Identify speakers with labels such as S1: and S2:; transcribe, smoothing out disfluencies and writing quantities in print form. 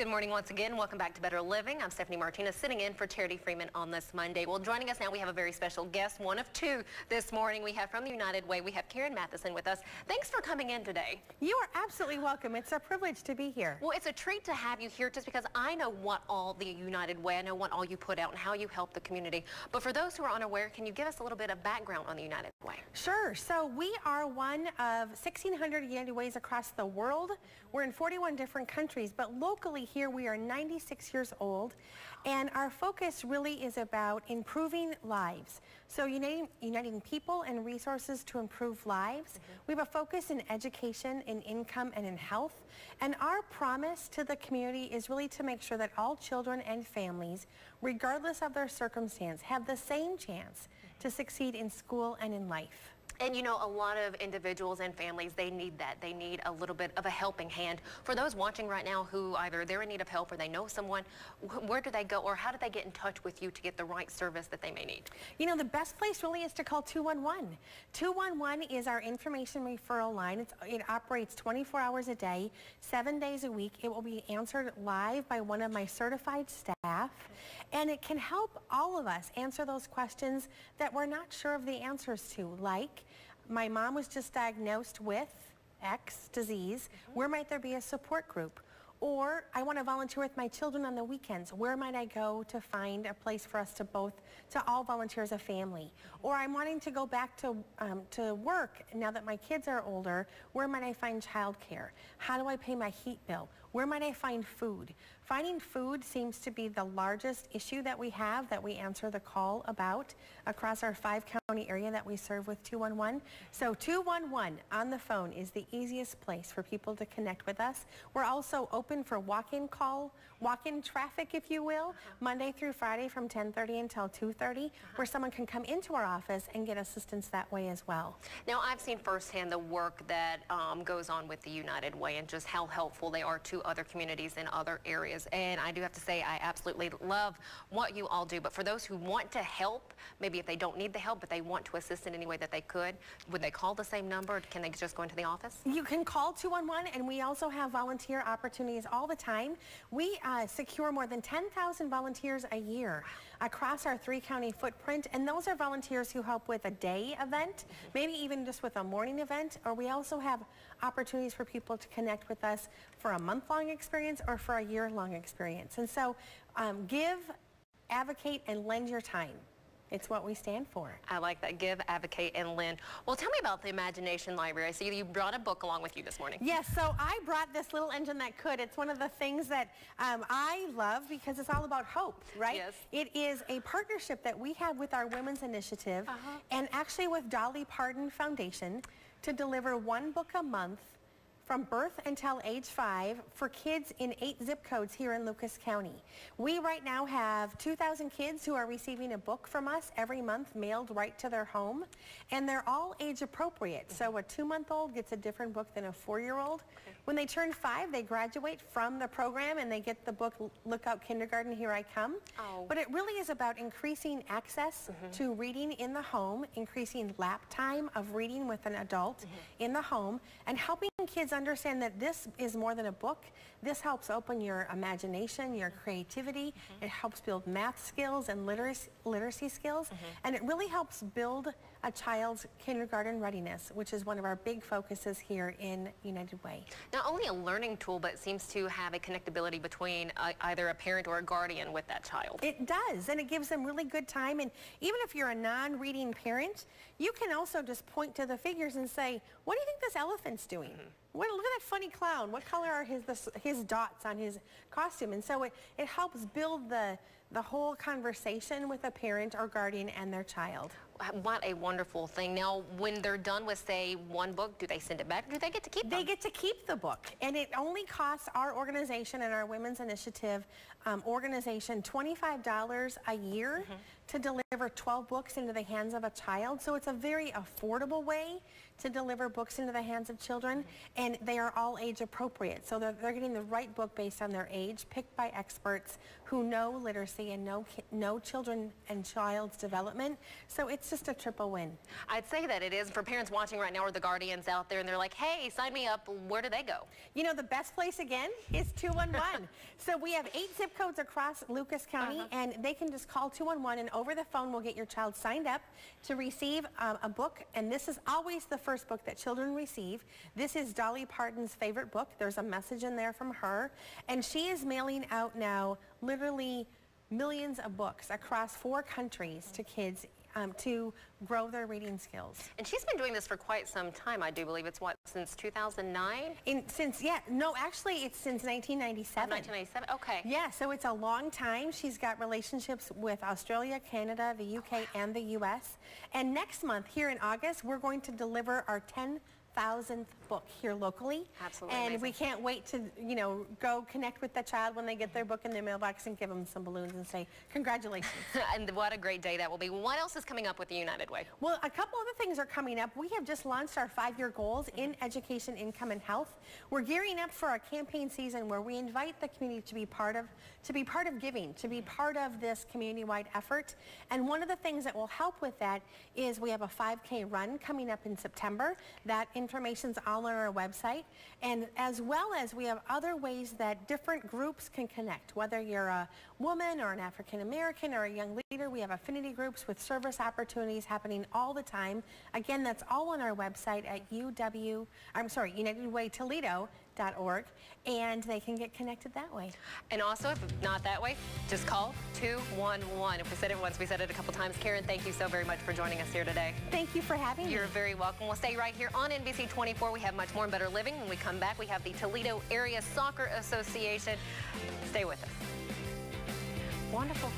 S1: Good morning once again. Welcome back to Better Living. I'm Stephanie Martinez, sitting in for Charity Freeman on this Monday. Well, joining us now, we have a very special guest, one of two this morning. We have from the United Way, we have Karen Matheson with us. Thanks for coming in today.
S2: You are absolutely welcome. It's a privilege to be here.
S1: Well, it's a treat to have you here just because I know what all the United Way, I know what all you put out and how you help the community. But for those who are unaware, can you give us a little bit of background on the United Way?
S2: Sure. So we are one of 1,600 United Ways across the world. We're in 41 different countries, but locally here we are 96 years old, and our focus really is about improving lives. So uniting people and resources to improve lives. We have a focus in education, in income, and in health. And our promise to the community is really to make sure that all children and families, regardless of their circumstance, have the same chance to succeed in school and in life.
S1: And you know, a lot of individuals and families, they need that. They need a little bit of a helping hand. For those watching right now who either they're in need of help or they know someone, where do they go or how do they get in touch with you to get the right service that they may need?
S2: You know, the best place really is to call 211. 211 is our information referral line. It operates 24 hours a day, 7 days a week. It will be answered live by one of my certified staff, and it can help all of us answer those questions that we're not sure of the answers to, like, my mom was just diagnosed with X disease. Where might there be a support group? Or I want to volunteer with my children on the weekends. Where might I go to find a place for us to all volunteer as a family? Or I'm wanting to go back to work now that my kids are older. Where might I find childcare? How do I pay my heat bill? Where might I find food? Finding food seems to be the largest issue that we have, that we answer the call about across our 5-county area that we serve with 211. So 211 on the phone is the easiest place for people to connect with us. We're also open for walk-in traffic, if you will, Monday through Friday from 10:30 until 2:30, where someone can come into our office and get assistance that way as well.
S1: Now, I've seen firsthand the work that goes on with the United Way and just how helpful they are to other communities in other areas. And I do have to say, I absolutely love what you all do. But for those who want to help, maybe if they don't need the help, but they want to assist in any way that they could, would they call the same number? Can they just go into the office?
S2: You can call 211, and we also have volunteer opportunities all the time. We secure more than 10,000 volunteers a year across our 3-county footprint, and those are volunteers who help with a day event, maybe even just with a morning event, or we also have opportunities for people to connect with us for a month-long experience or for a year-long experience. And so give, advocate, and lend your time. It's what we stand for.
S1: I like that. Give, advocate, and lend. Well, tell me about the Imagination Library. I see you brought a book along with you this morning.
S2: Yes, so I brought this little engine that could. It's one of the things that I love because it's all about hope, right?
S1: Yes.
S2: It is a partnership that we have with our Women's Initiative and actually with Dolly Parton Foundation to deliver one book a month from birth until age 5 for kids in 8 zip codes here in Lucas County. We right now have 2,000 kids who are receiving a book from us every month mailed right to their home, and they're all age appropriate. So a 2-month-old gets a different book than a 4-year-old. When they turn 5, they graduate from the program and they get the book Look Out Kindergarten, Here I Come. But it really is about increasing access to reading in the home, increasing lap time of reading with an adult in the home, and helping kids understand that this is more than a book. This helps open your imagination, your creativity. It helps build math skills and literacy skills. And it really helps build a child's kindergarten readiness, which is one of our big focuses here in United Way.
S1: Not only a learning tool, but it seems to have a connectability between either a parent or a guardian with that child.
S2: It does, and it gives them really good time. And even if you're a non-reading parent, you can also just point to the figures and say, what do you think this elephant's doing? Look at that funny clown. What color are his dots on his costume? And so it helps build the whole conversation with a parent or guardian and their child.
S1: What a wonderful thing. Now, when they're done with, say, one book, do they send it back or do they get to keep them?
S2: They get to keep the book, and it only costs our organization and our Women's Initiative organization $25 a year to deliver 12 books into the hands of a child. So it's a very affordable way to deliver books into the hands of children, and they are all age appropriate. So they're getting the right book based on their age, picked by experts who know literacy and know children and child's development. So it's just a triple win.
S1: I'd say that it is. For parents watching right now or the guardians out there and they're like, hey, sign me up, where do they go?
S2: You know, the best place again is 211. So we have 8 zip codes across Lucas County, and they can just call 211, and over the phone we'll get your child signed up to receive a book. And this is always the first book that children receive. This is Dolly Parton's favorite book. There's a message in there from her, and she is mailing out now literally millions of books across 4 countries to kids to grow their reading skills.
S1: And she's been doing this for quite some time, I do believe. It's what, since 2009?
S2: Actually it's since 1997.
S1: 1997, okay.
S2: Yeah, so it's a long time. She's got relationships with Australia, Canada, the UK, and the US. And next month, here in August, we're going to deliver our 10,000th book here locally.
S1: Absolutely
S2: and
S1: amazing.
S2: We can't wait to, you know, go connect with the child when they get their book in their mailbox and give them some balloons and say, congratulations.
S1: And what a great day that will be. What else is coming up with the United Way?
S2: Well, a couple other things are coming up. We have just launched our 5-year goals in education, income, and health. We're gearing up for a campaign season where we invite the community to be part of giving, to be part of this community-wide effort. And one of the things that will help with that is we have a 5K run coming up in September. That information's all on our website. And as well as we have other ways that different groups can connect, whether you're a woman or an African American or a young leader. We have affinity groups with service opportunities happening all the time. Again, that's all on our website at UnitedWayToledo.org, and they can get connected that way.
S1: And also, if not that way, just call 211. If we said it once, we said it a couple times. Karen, thank you so very much for joining us here today.
S2: Thank you for having me.
S1: You're very welcome. We'll stay right here on NBC 24. We have much more and better living. When we come back, we have the Toledo Area Soccer Association. Stay with us.
S2: Wonderful.